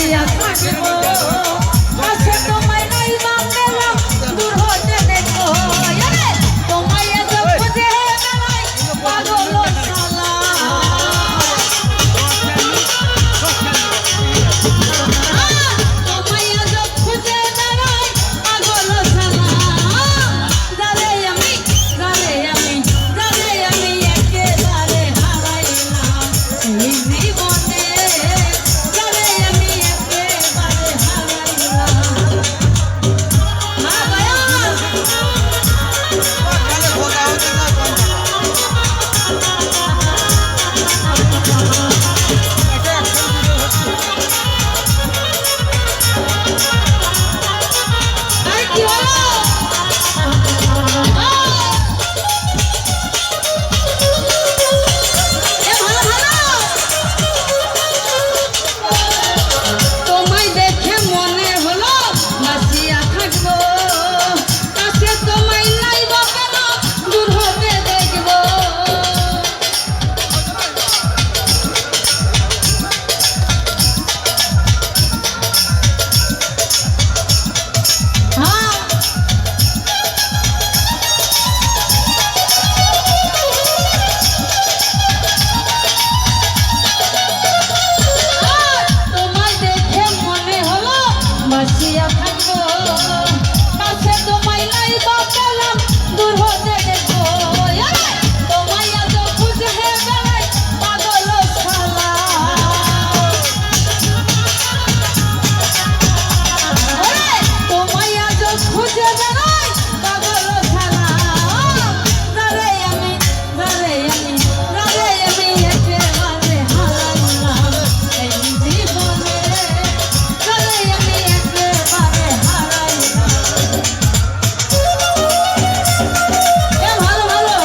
বাঁচিয়া থাকিব কাছে তোমায় নাই বা পেলাম দূর হতে দেখো তোমায় এত খুঁজে বেড়াই পাগল শালা তোমায় এত খুঁজে বেড়াই পাগল শালা জানে আমি একেবারে হারাইলাম এই জীবনে জানে আমি একেবারে হারাইলাম বাঁচিয়া থাকবো কাছে তোমায় নাই বা পেলাম দূর হতে দেখো তোমায় এত খুঁজে বেড়াই পাগল শালা তোমায় এত খুঁজে বেড়াই পাগল শালা জানে আমি একেবারে হারাইলাম এই জীবনে জানে আমি একেবারে হারাইলাম ভালো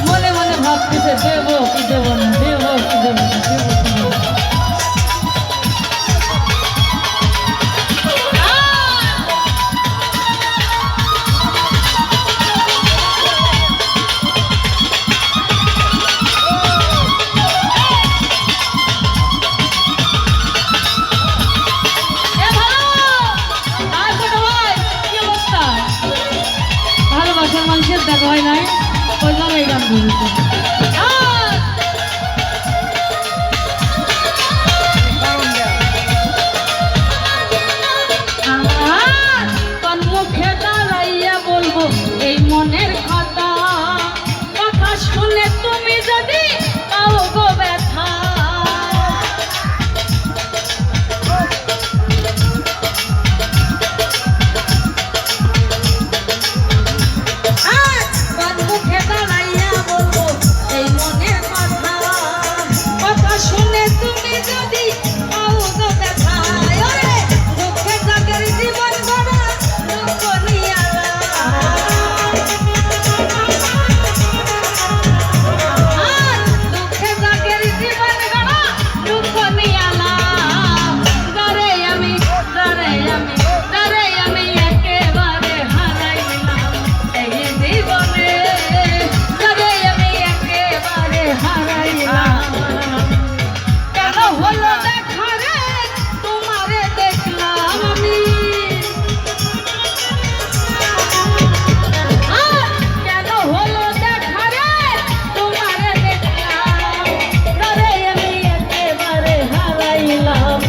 মনে মনে ভাবতেছে দেবো কি দেবো না দেবো কি দেবো না দেবো কি দেবো না ভালোবাসার মানুষের দেখা হয় নাই ওই জন্য এই গান বলছে কোন মুখে দাঁড়াইয়া বলবো এই মনের কথা কথা শুনে তুমি যদি পাও গো ব্যথা মুখে দাঁড়াইয়া বলবো এই মনের কথা কথা শুনে তুমি যদি পাও গো ব্যথা দুঃখে জাগের জীবন গড়া দুঃখ নিয়ালা দুঃখে জাগের জীবন গড়া দুঃখ নিয়ালা জানে আমি একেবারে হারাইলাম এই জীবনে হারাইলাম কেন হলো দেখা রে তোমারে দেখলাম আমি কেন হলো দেখা রে তোমারে দেখলাম আমি একেবারে হারাইলাম